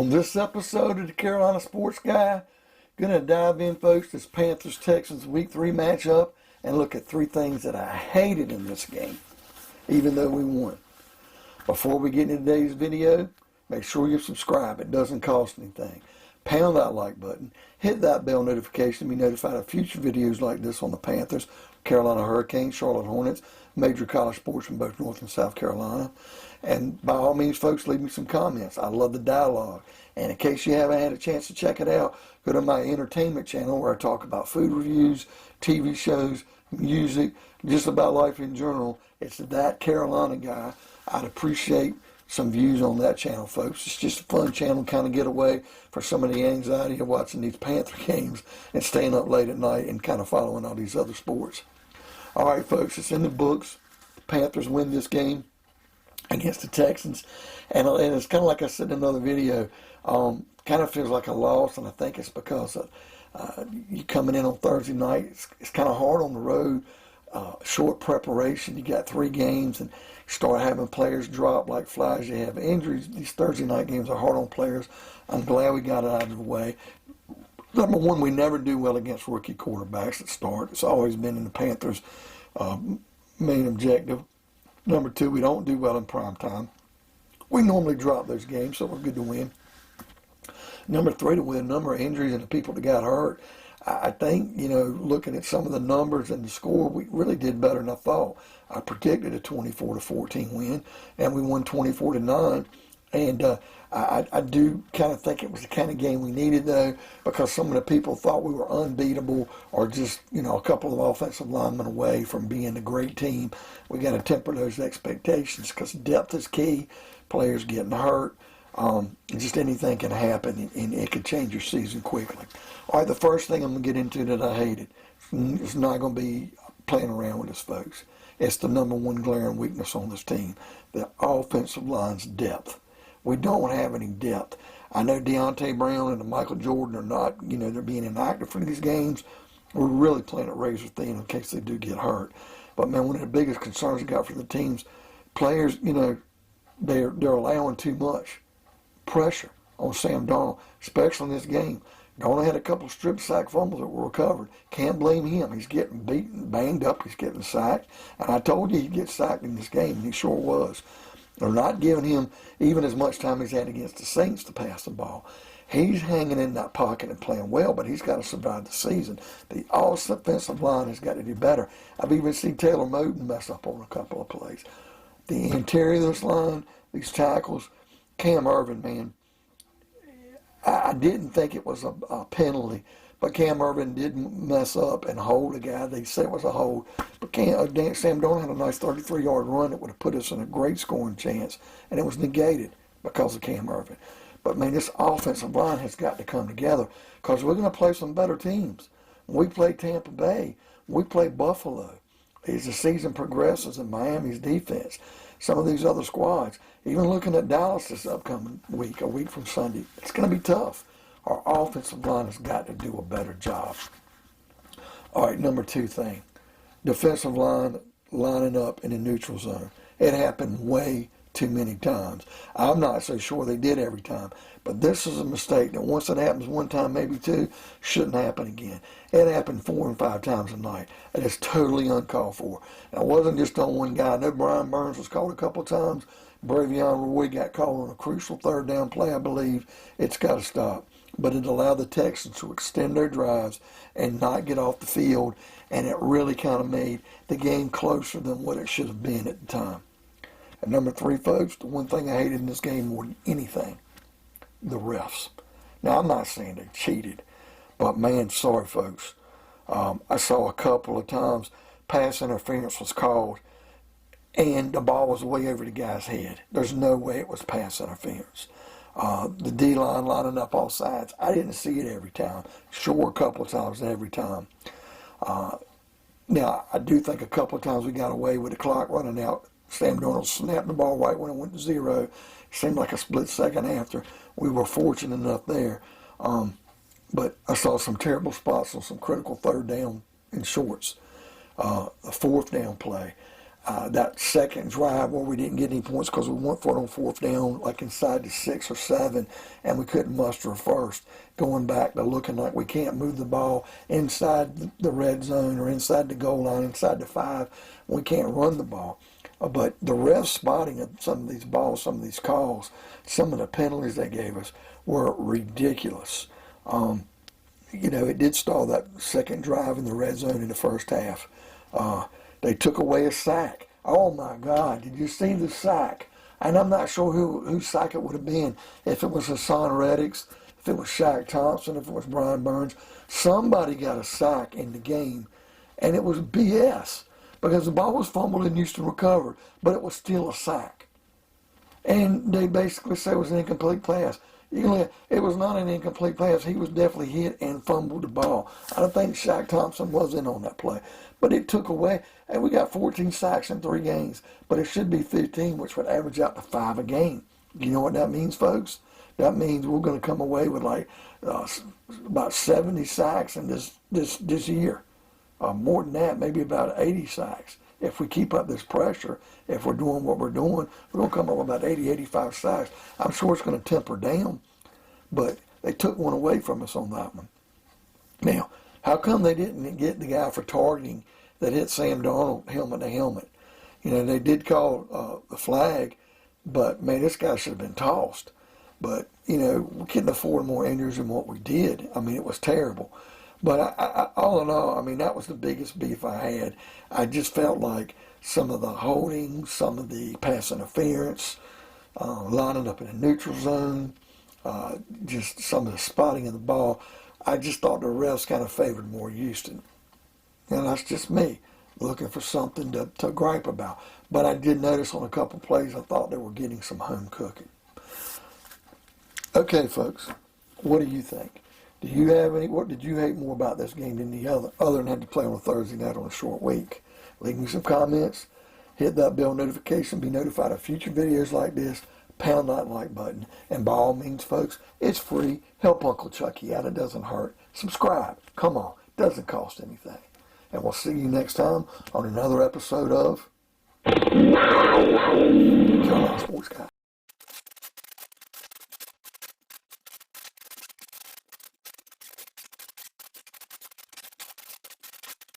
On this episode of the Carolina Sports Guy, gonna dive in, folks, this Panthers Texans Week 3 matchup and look at 3 things that I hated in this game, even though we won. Before we get into today's video, make sure you subscribe. It doesn't cost anything. Pound that like button. Hit that bell notification to be notified of future videos like this on the Panthers, Carolina Hurricanes, Charlotte Hornets, major college sports from both North and South Carolina. And by all means, folks, leave me some comments. I love the dialogue. And in case you haven't had a chance to check it out, go to my entertainment channel where I talk about food reviews, TV shows, music, just about life in general. It's That Carolina Guy. I'd appreciate some views on that channel, folks. It's just a fun channel, kind of get away for some of the anxiety of watching these Panther games and staying up late at night and kind of following all these other sports. All right, folks, it's in the books. The Panthers win this game against the Texans, and it's kind of like I said in another video, kind of feels like a loss, and I think it's because you coming in on Thursday night, it's kind of hard on the road, short preparation, you got 3 games, and start having players drop like flies, you have injuries. These Thursday night games are hard on players. I'm glad we got it out of the way. Number one, we never do well against rookie quarterbacks at start. It's always been in the Panthers' main objective. Number 2, we don't do well in prime time. We normally drop those games, so we're good to win. Number 3, to win a number of injuries and the people that got hurt. I think, looking at some of the numbers and the score, we really did better than I thought. I predicted a 24-14 win, and we won 24-9. And I do kind of think it was the kind of game we needed, though, because some of the people thought we were unbeatable or just, a couple of offensive linemen away from being a great team. We got to temper those expectations because depth is key. Players getting hurt. Just anything can happen, and it could change your season quickly. All right, the first thing I'm going to get into that I hated, it's not going to be playing around with this, folks. It's the number one glaring weakness on this team, the offensive line's depth. We don't have any depth. I know Deontay Brown and Michael Jordan are not, they're being inactive for these games. We're really playing it razor thin in case they do get hurt. But, man, one of the biggest concerns I got for the teams, players, they're allowing too much pressure on Sam Darnold, especially in this game. Darnold had a couple of strip sack fumbles that were recovered. Can't blame him. He's getting beaten, banged up. He's getting sacked. And I told you he'd get sacked in this game, and he sure was. They're not giving him even as much time he's had against the Saints to pass the ball. He's hanging in that pocket and playing well, but he's got to survive the season. The offensive line has got to do better. I've even seen Taylor Moton mess up on a couple of plays. The interior of this line, these tackles, Cam Ervin, man, I didn't think it was a penalty, but Cam Ervin did mess up and hold a guy. They said it was a hold. But Sam Darnold had a nice 33-yard run that would have put us in a great scoring chance, and it was negated because of Cam Ervin. But, man, this offensive line has got to come together because we're going to play some better teams. When we play Tampa Bay, we play Buffalo. As the season progresses in Miami's defense, some of these other squads, even looking at Dallas this upcoming week, a week from Sunday, it's going to be tough. Our offensive line has got to do a better job. All right, number 2 thing, defensive line lining up in the neutral zone. It happened way too many times. I'm not so sure they did every time, but this is a mistake that once it happens one time, maybe 2, shouldn't happen again. It happened 4 and 5 times a night. It is totally uncalled for. And it wasn't just on one guy. I know Brian Burns was called a couple of times. Bravion Roy got called on a crucial 3rd down play, I believe. It's got to stop. But it allowed the Texans to extend their drives and not get off the field, and it really kind of made the game closer than what it should have been at the time. And number 3, folks, the one thing I hated in this game more than anything, the refs. Now, I'm not saying they cheated, but, man, sorry, folks. I saw a couple of times pass interference was called, and the ball was way over the guy's head. There's no way it was pass interference. The D-line lining up all sides. I didn't see it every time. Sure, a couple of times every time. Now, I do think a couple of times we got away with the clock running out. Sam Darnold snapped the ball right when it went to 0. It seemed like a split second after. We were fortunate enough there. But I saw some terrible spots on some critical 3rd down and shorts. A 4th down play. that second drive where we didn't get any points because we went for it on fourth down, like inside the 6 or 7, and we couldn't muster a first. Going back to looking like we can't move the ball inside the red zone or inside the goal line, inside the 5. We can't run the ball. But the refs spotting of some of these balls, some of these calls, some of the penalties they gave us were ridiculous. It did stall that second drive in the red zone in the first half. They took away a sack. Oh my God, did you see the sack? And I'm not sure whose sack it would have been. If it was Hassan Reddick's, if it was Shaq Thompson, if it was Brian Burns. Somebody got a sack in the game, and it was BS because the ball was fumbled and Houston recovered, but it was still a sack. And they basically say it was an incomplete pass. It was not an incomplete pass. He was definitely hit and fumbled the ball. I don't think Shaq Thompson was in on that play. But it took away, and we got 14 sacks in 3 games. But it should be 15, which would average out to 5 a game. You know what that means, folks? That means we're going to come away with about 70 sacks in this year. More than that, maybe about 80 sacks. If we keep up this pressure, if we're doing what we're doing, we're going to come up with about 80, 85 sacks. I'm sure it's going to temper down, but they took one away from us on that one. Now, how come they didn't get the guy for targeting that hit Sam Darnold helmet to helmet? They did call the flag, but, man, this guy should have been tossed. But, we couldn't afford more injuries than what we did. I mean, it was terrible. But all in all, that was the biggest beef I had. I just felt like some of the holding, some of the pass interference, lining up in the neutral zone, just some of the spotting of the ball, I just thought the refs kind of favored more Houston. And that's just me looking for something to gripe about. But I did notice on a couple plays I thought they were getting some home cooking. Okay, folks, what do you think? What did you hate more about this game than the other than having to play on a Thursday night on a short week? Leave me some comments. Hit that bell notification. Be notified of future videos like this. Pound that like button. And by all means, folks, it's free. Help Uncle Chucky out. It doesn't hurt. Subscribe. Come on. It doesn't cost anything. And we'll see you next time on another episode of Carolina Sports Guy.